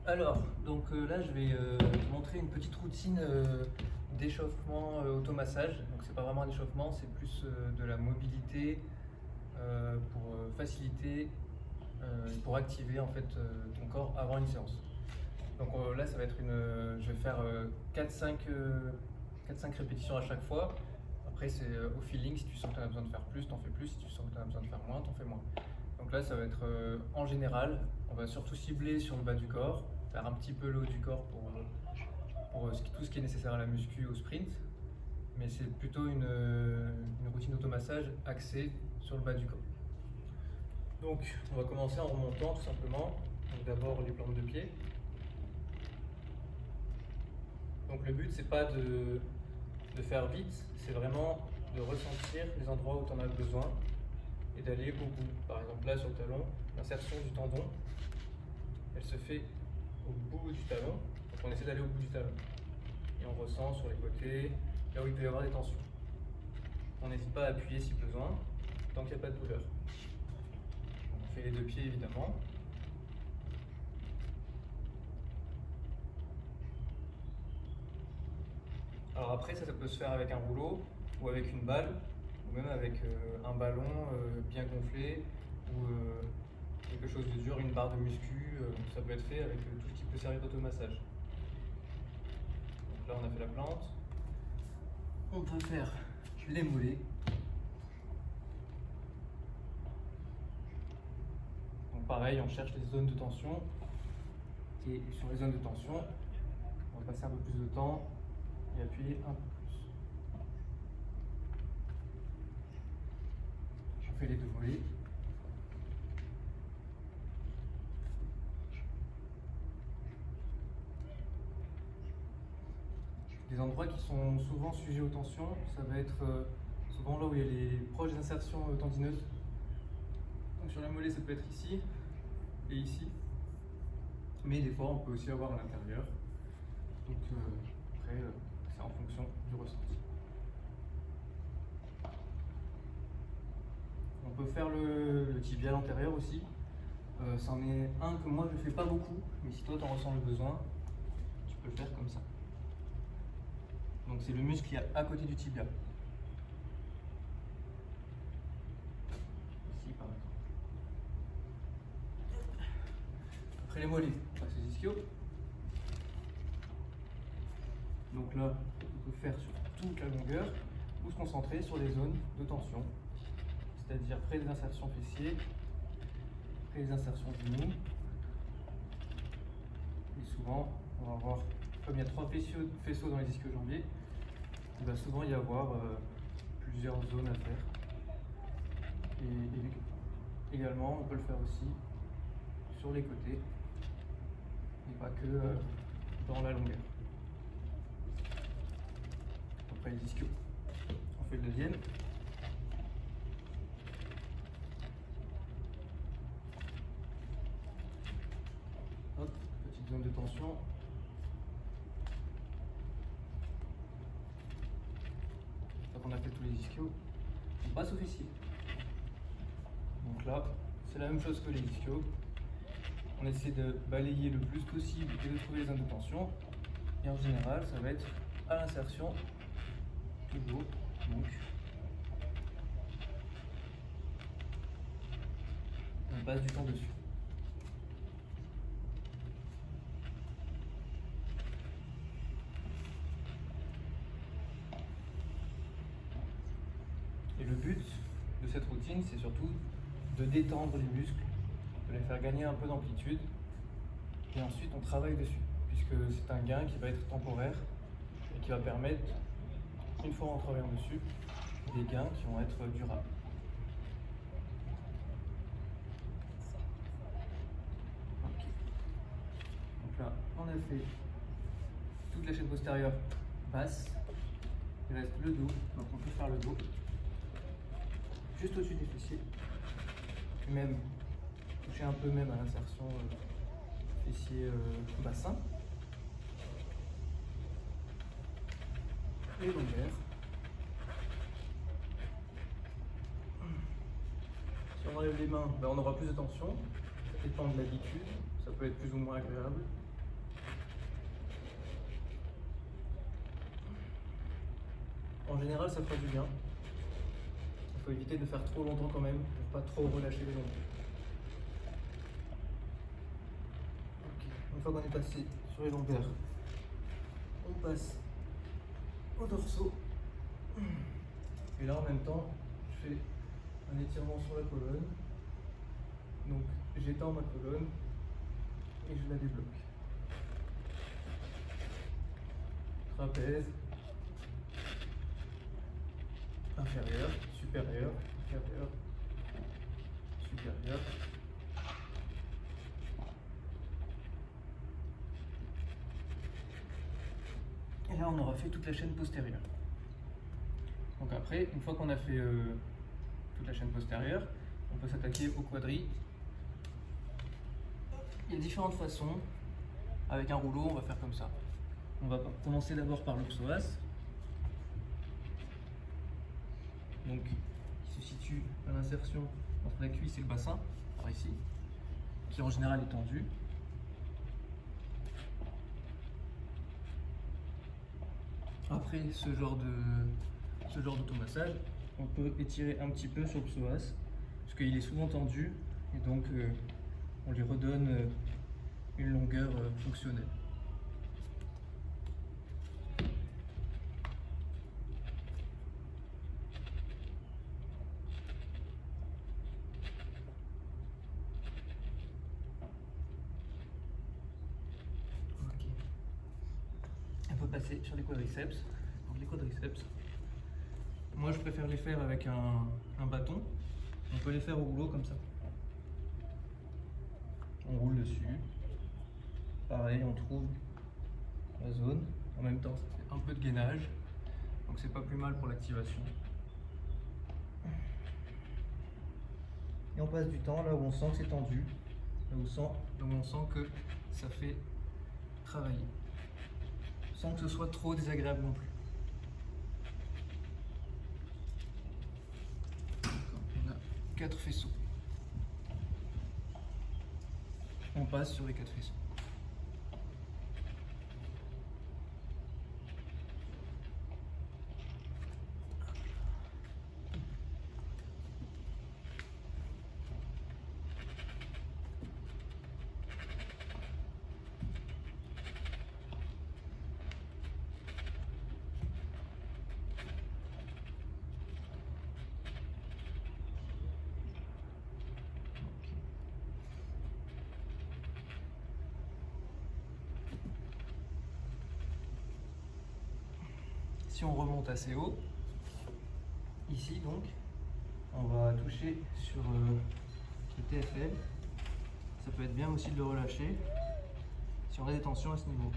Alors, là, je vais te montrer une petite routine d'échauffement automassage. Donc, c'est pas vraiment un échauffement, c'est plus de la mobilité pour faciliter et pour activer en fait ton corps avant une séance. Donc là, ça va être je vais faire 4-5 répétitions à chaque fois. Après, c'est au feeling. Si tu sens que tu as besoin de faire plus, t'en fais plus. Si tu sens que tu as besoin de faire moins, t'en fais moins. Donc là, ça va être en général, on va surtout cibler sur le bas du corps, faire un petit peu le haut du corps pour tout ce qui est nécessaire à la muscu, au sprint. Mais c'est plutôt une routine d'automassage axée sur le bas du corps. Donc, on va commencer en remontant tout simplement. Donc d'abord les plantes de pied. Donc le but, c'est pas de faire vite, c'est vraiment de ressentir les endroits où tu en as besoin et d'aller au bout. Par exemple, là sur le talon, l'insertion du tendon, elle se fait au bout du talon. Donc on essaie d'aller au bout du talon. Et on ressent sur les côtés, là où il peut y avoir des tensions. On n'hésite pas à appuyer si besoin, tant qu'il n'y a pas de douleur. On fait les deux pieds évidemment. Alors après, ça peut se faire avec un rouleau ou avec une balle, ou même avec un ballon bien gonflé ou quelque chose de dur, une barre de muscu. Ça peut être fait avec tout ce qui peut servir d'automassage. Donc là, on a fait la plante. On peut faire les mollets. Donc pareil, on cherche les zones de tension. Et sur les zones de tension, on va passer un peu plus de temps et appuyer un peu plus. Je fais les deux mollets. Des endroits qui sont souvent sujets aux tensions, ça va être souvent là où il y a les proches insertions tendineuses. Donc sur les mollets, ça peut être ici et ici. Mais des fois, on peut aussi avoir à l'intérieur. Donc après, c'est en fonction du ressenti. On peut faire le tibial antérieur aussi. C'en est un que moi je ne fais pas beaucoup, mais si toi tu en ressens le besoin, tu peux le faire comme ça. Donc c'est le muscle qui est à côté du tibia. Ici par exemple. Après les mollets, on passe aux ischios. Donc là, on peut faire sur toute la longueur ou se concentrer sur les zones de tension, c'est-à-dire près des insertions fessiers, près des insertions du genou. Et souvent, on va avoir, comme il y a 3 faisceaux dans les ischio-jambiers, il va souvent y avoir plusieurs zones à faire. Et également, on peut le faire aussi sur les côtés, et pas que dans la longueur. Après les ischios, on fait le deuxième. Hop, petite zone de tension. Une fois qu'on a fait tous les ischios, on passe aux fessiers. Donc là, c'est la même chose que les ischios. On essaie de balayer le plus possible et de trouver les zones de tension. Et en général, ça va être à l'insertion, toujours. Donc, on passe du temps dessus. Et le but de cette routine, c'est surtout de détendre les muscles, de les faire gagner un peu d'amplitude. Et ensuite, on travaille dessus, puisque c'est un gain qui va être temporaire et qui va permettre, une fois en travaillant dessus, des gains qui vont être durables. Okay. Donc là, on a fait toute la chaîne postérieure basse. Il reste le dos, donc on peut faire le dos juste au-dessus des fessiers. Puis même toucher un peu même à l'insertion fessier bassin. Et lombaire. Si on enlève les mains, ben on aura plus de tension. Ça dépend de l'habitude, ça peut être plus ou moins agréable. En général, ça fera du bien. Il faut éviter de le faire trop longtemps quand même, pour pas trop relâcher les jambes. Ok. Une fois qu'on est passé sur les lombaires, on passe au dorso. Et là, en même temps, je fais un étirement sur la colonne. Donc, j'étends ma colonne et je la débloque. Trapèze, inférieur, supérieur, inférieur, supérieur. Et là, on aura fait toute la chaîne postérieure. Donc après, une fois qu'on a fait toute la chaîne postérieure, on peut s'attaquer au quadri. Il y a différentes façons. Avec un rouleau, on va faire comme ça. On va commencer d'abord par le psoas. Donc, il se situe à l'insertion entre la cuisse et le bassin, par ici, qui en général est tendu. Après ce genre d'automassage, on peut étirer un petit peu sur le psoas, parce qu'il est souvent tendu, et donc on lui redonne une longueur fonctionnelle. Ok. On peut passer sur les quadriceps. Donc les quadriceps, moi je préfère les faire avec un bâton. On peut les faire au rouleau comme ça. On roule dessus. Pareil, on trouve la zone. En même temps, ça fait un peu de gainage. Donc c'est pas plus mal pour l'activation. Et on passe du temps là où on sent que c'est tendu. Là où on sent que ça fait travailler. Sans que ce soit trop désagréable non plus. On a 4 faisceaux. On passe sur les 4 faisceaux. Si on remonte assez haut, ici donc, on va toucher sur le TFL. Ça peut être bien aussi de le relâcher si on a des tensions à ce niveau.